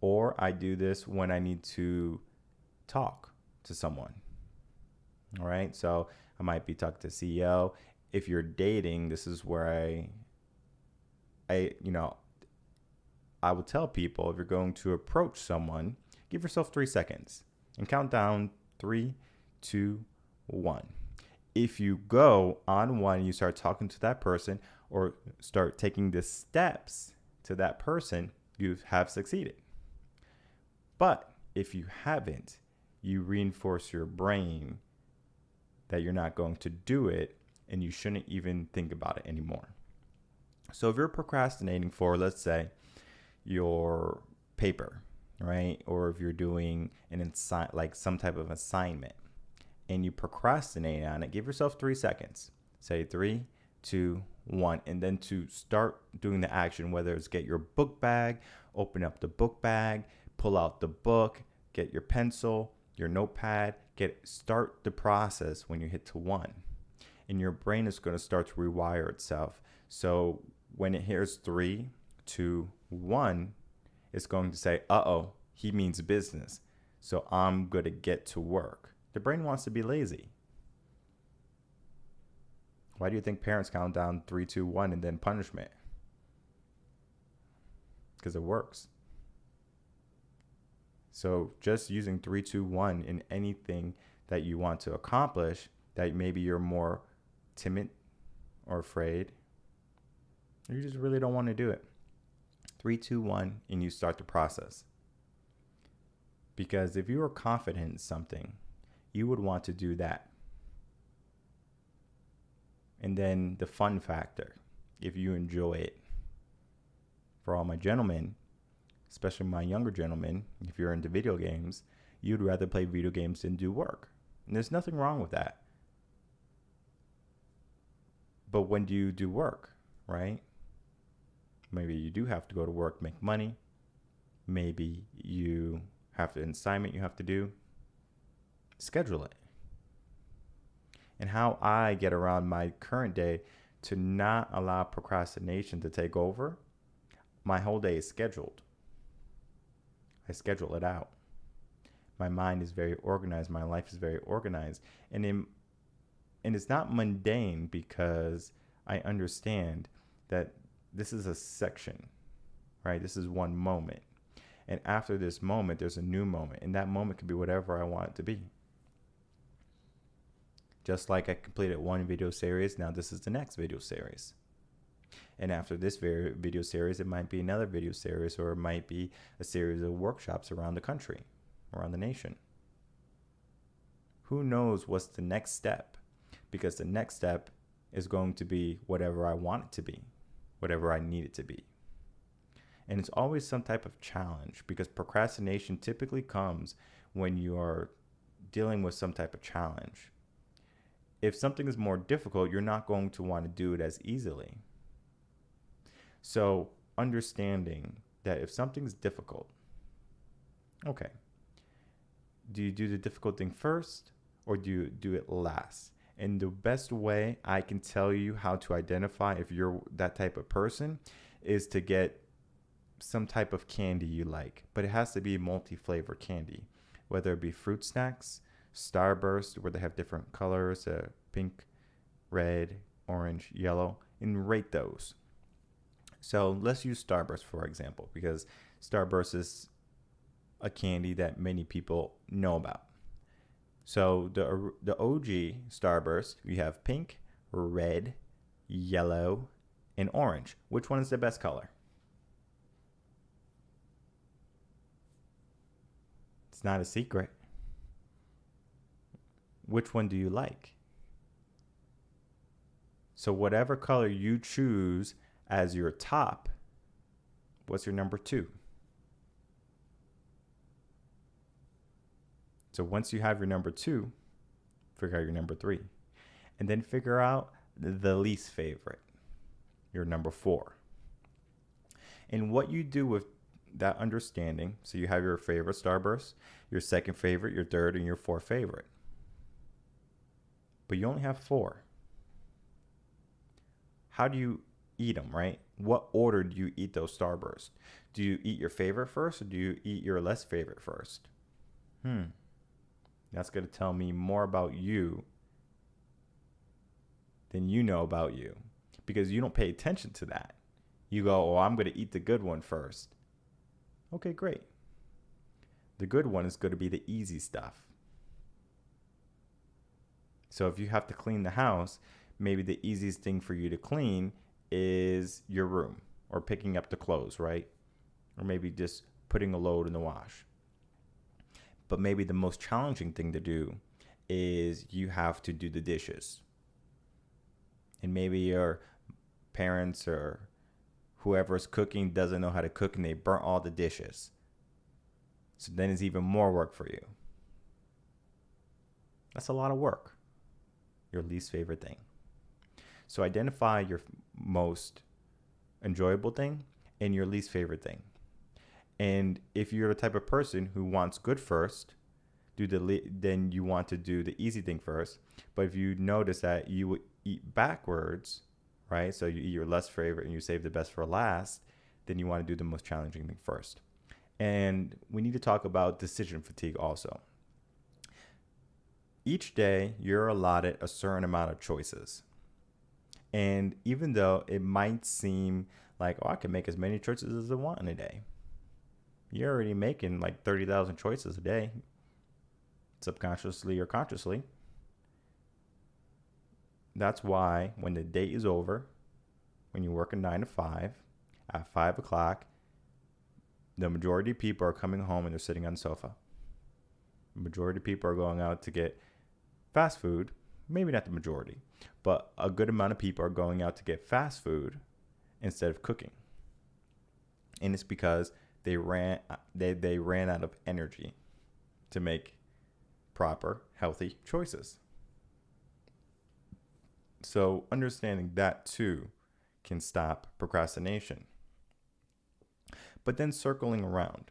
A: Or I do this when I need to talk to someone. All right. So I might be talking to CEO. If you're dating, this is where I would tell people, if you're going to approach someone, give yourself 3 seconds and count down 3, 2, 1. If you go on one, you start talking to that person or start taking the steps to that person, you have succeeded. But if you haven't, you reinforce your brain that you're not going to do it, and you shouldn't even think about it anymore. So if you're procrastinating for, let's say, your paper, right? Or if you're doing like some type of assignment and you procrastinate on it, give yourself 3 seconds. Say 3, 2, 1, and then to start doing the action, whether it's get your book bag, open up the book bag, pull out the book, get your pencil, your notepad, start the process when you hit to 1. And your brain is going to start to rewire itself. So when it hears 3, 2, 1, it's going to say, uh-oh, he means business. So I'm going to get to work. The brain wants to be lazy. Why do you think parents count down 3, 2, 1 and then punishment? Because it works. So just using 3, 2, 1 in anything that you want to accomplish, that maybe you're more timid or afraid, or you just really don't want to do it. 3, 2, 1, and you start the process. Because if you are confident in something, you would want to do that. And then the fun factor, if you enjoy it. For all my gentlemen, especially my younger gentlemen, if you're into video games, you'd rather play video games than do work. And there's nothing wrong with that. But when do you do work, right? Maybe you do have to go to work, make money. Maybe you have an assignment you have to do. Schedule it. And how I get around my current day to not allow procrastination to take over, my whole day is scheduled. I schedule it out. My mind is very organized. My life is very organized. And it's not mundane, because I understand that this is a section, right? This is one moment. And after this moment, there's a new moment. And that moment could be whatever I want it to be. Just like I completed one video series, now this is the next video series. And after this video series, it might be another video series, or it might be a series of workshops around the country, around the nation. Who knows what's the next step? Because the next step is going to be whatever I want it to be, whatever I need it to be. And it's always some type of challenge, because procrastination typically comes when you are dealing with some type of challenge. If something is more difficult, you're not going to want to do it as easily. So understanding that if something's difficult, okay, do you do the difficult thing first, or do you do it last? And the best way I can tell you how to identify if you're that type of person is to get some type of candy you like, but it has to be multi-flavor candy, whether it be fruit snacks, Starburst, where they have different colors, pink, red, orange, yellow, and rate those. So let's use Starburst, for example, because Starburst is a candy that many people know about. So the OG Starburst, we have pink, red, yellow, and orange. Which one is the best color? It's not a secret. Which one do you like? So whatever color you choose as your top, what's your number 2? So once you have your number 2, figure out your number 3. And then figure out the least favorite, your number 4. And what you do with that understanding, so you have your favorite Starburst, your second favorite, your third, and your fourth favorite. But you only have 4. How do you eat them, right? What order do you eat those Starbursts? Do you eat your favorite first, or do you eat your less favorite first? That's going to tell me more about you than you know about you, because you don't pay attention to that. You go, oh, I'm going to eat the good one first. Okay, great. The good one is going to be the easy stuff. So if you have to clean the house, maybe the easiest thing for you to clean is your room, or picking up the clothes, right? Or maybe just putting a load in the wash. But maybe the most challenging thing to do is you have to do the dishes. And maybe your parents or whoever's cooking doesn't know how to cook, and they burnt all the dishes. So then it's even more work for you. That's a lot of work. Your least favorite thing. So identify your most enjoyable thing and your least favorite thing. And if you're the type of person who wants good first, then you want to do the easy thing first. But if you notice that you would eat backwards, right? So you eat your less favorite and you save the best for last, then you want to do the most challenging thing first. And we need to talk about decision fatigue also. Each day, you're allotted a certain amount of choices. And even though it might seem like, oh, I can make as many choices as I want in a day, you're already making like 30,000 choices a day, subconsciously or consciously. That's why when the day is over, when you work a 9 to 5, at 5 o'clock, the majority of people are coming home and they're sitting on the sofa. The majority of people are going out to get fast food. Maybe not the majority, but a good amount of people are going out to get fast food instead of cooking. And it's because they ran out of energy to make proper, healthy choices. So understanding that too can stop procrastination. But then circling around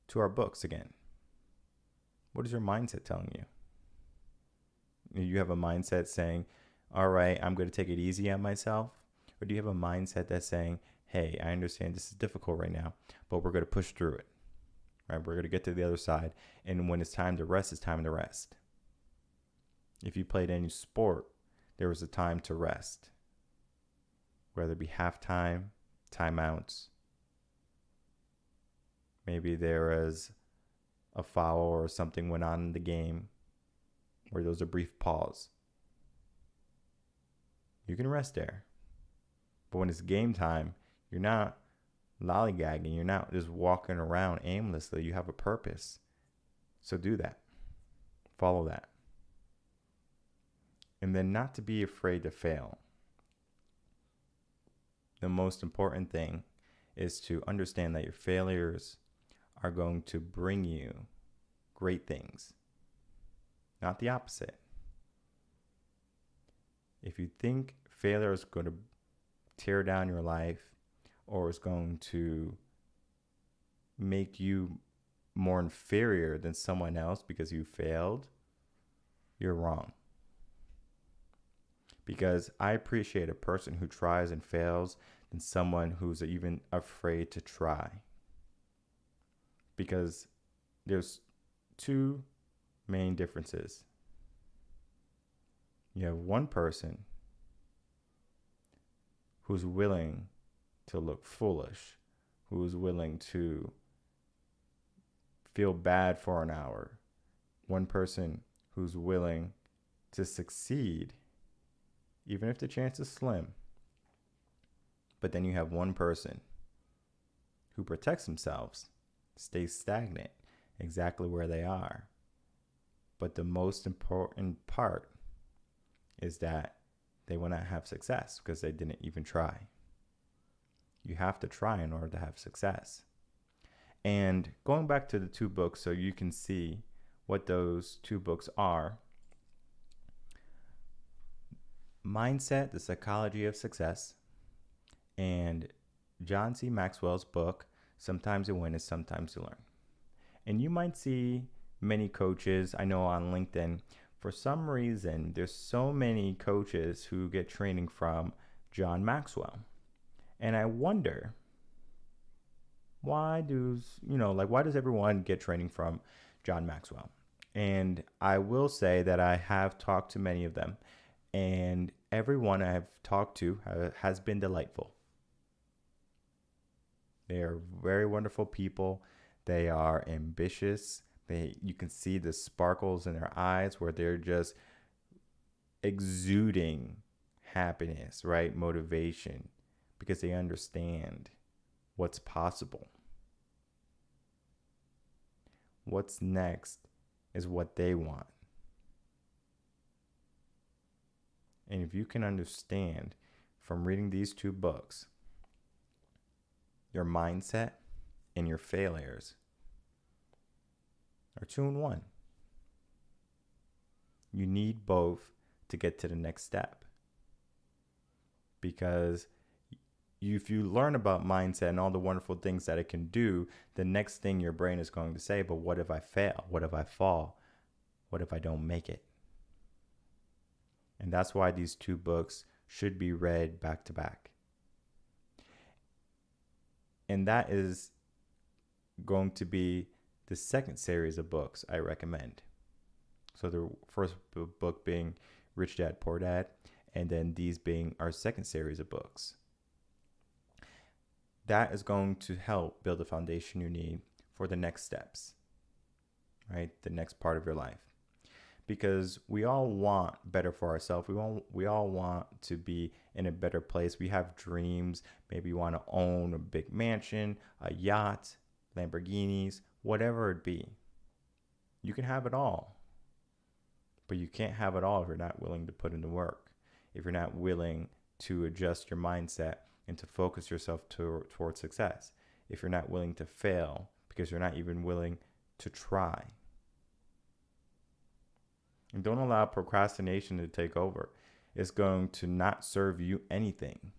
A: to our books again. What is your mindset telling you? You have a mindset saying, all right, I'm going to take it easy on myself? Or do you have a mindset that's saying, hey, I understand this is difficult right now, but we're going to push through it, right? We're going to get to the other side. And when it's time to rest, it's time to rest. If you played any sport, there was a time to rest, whether it be halftime, timeouts. Maybe there was a foul or something went on in the game where there was a brief pause. You can rest there. But when it's game time, you're not lollygagging. You're not just walking around aimlessly. You have a purpose. So do that. Follow that. And then not to be afraid to fail. The most important thing is to understand that your failures are going to bring you great things, not the opposite. If you think failure is going to tear down your life or is going to make you more inferior than someone else because you failed, you're wrong. Because I appreciate a person who tries and fails than someone who's even afraid to try. Because there's two main differences. You have one person who's willing to look foolish, who's willing to feel bad for an hour. One person who's willing to succeed, even if the chance is slim. But then you have one person who protects themselves, stays stagnant, exactly where they are. But the most important part is that they will not have success because they didn't even try. You have to try in order to have success. And going back to the 2 books so you can see what those 2 books are. Mindset, the Psychology of Success, and John C. Maxwell's book, Sometimes You Win and Sometimes You Learn. And you might see many coaches, I know on LinkedIn, for some reason, there's so many coaches who get training from John Maxwell. And I wonder, why does everyone get training from John Maxwell? And I will say that I have talked to many of them, and everyone I have talked to has been delightful. They are very wonderful people. They are ambitious. You can see the sparkles in their eyes where they're just exuding happiness, right? Motivation, because they understand what's possible. What's next is what they want. And if you can understand from reading these two books, your mindset and your failures are 2 in 1. You need both to get to the next step. Because if you learn about mindset and all the wonderful things that it can do, the next thing your brain is going to say, but what if I fail? What if I fall? What if I don't make it? And that's why these 2 books should be read back to back. And that is going to be the second series of books I recommend. So the first book being Rich Dad, Poor Dad, and then these being our second series of books. That is going to help build the foundation you need for the next steps, right? The next part of your life. Because we all want better for ourselves. We all want to be in a better place. We have dreams. Maybe you want to own a big mansion, a yacht, Lamborghinis, whatever it be. You can have it all. But you can't have it all if you're not willing to put in the work. If you're not willing to adjust your mindset and to focus yourself towards success. If you're not willing to fail because you're not even willing to try. And don't allow procrastination to take over. It's going to not serve you anything.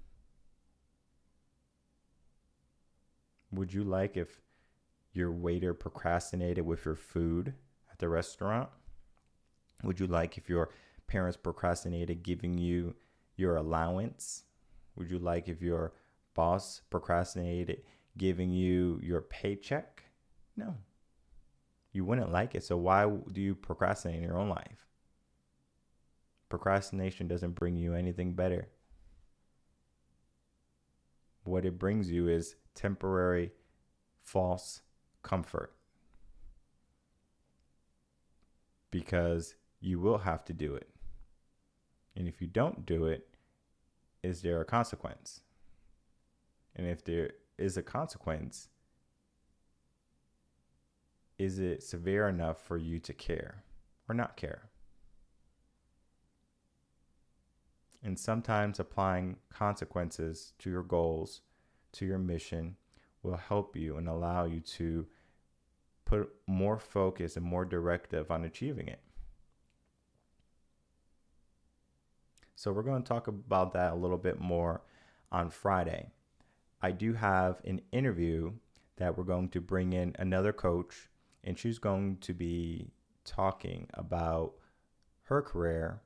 A: Would you like if your waiter procrastinated with your food at the restaurant? Would you like if your parents procrastinated giving you your allowance? Would you like if your boss procrastinated giving you your paycheck? No. You wouldn't like it. So why do you procrastinate in your own life? Procrastination doesn't bring you anything better. What it brings you is temporary false comfort. Because you will have to do it. And if you don't do it, is there a consequence? And if there is a consequence, is it severe enough for you to care or not care? And sometimes applying consequences to your goals, to your mission, will help you and allow you to put more focus and more directive on achieving it. So we're going to talk about that a little bit more on Friday. I do have an interview that we're going to bring in another coach, and she's going to be talking about her career.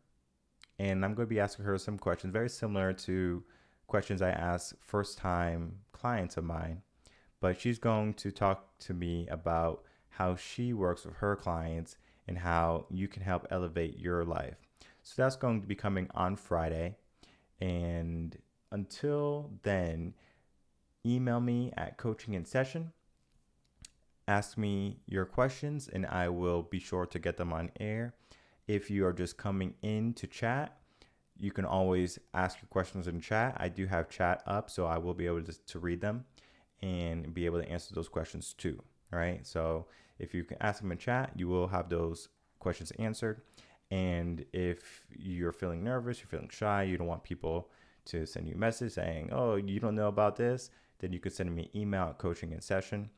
A: And I'm going to be asking her some questions very similar to questions I ask first-time clients of mine. But she's going to talk to me about how she works with her clients and how you can help elevate your life. So that's going to be coming on Friday. And until then, email me at Coachinginsession. Ask me your questions and I will be sure to get them on air. If you are just coming in to chat, you can always ask your questions in chat. I do have chat up, so I will be able to read them and be able to answer those questions too. All right. So if you can ask them in chat, you will have those questions answered. And if you're feeling nervous, you're feeling shy, you don't want people to send you a message saying, oh, you don't know about this, then you can send me an email at Coachinginsession.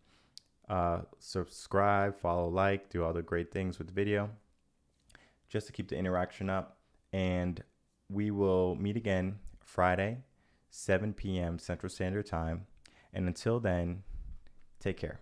A: Subscribe, follow, like, do all the great things with the video just to keep the interaction up. And we will meet again Friday, 7 p.m. Central Standard Time. And until then, take care.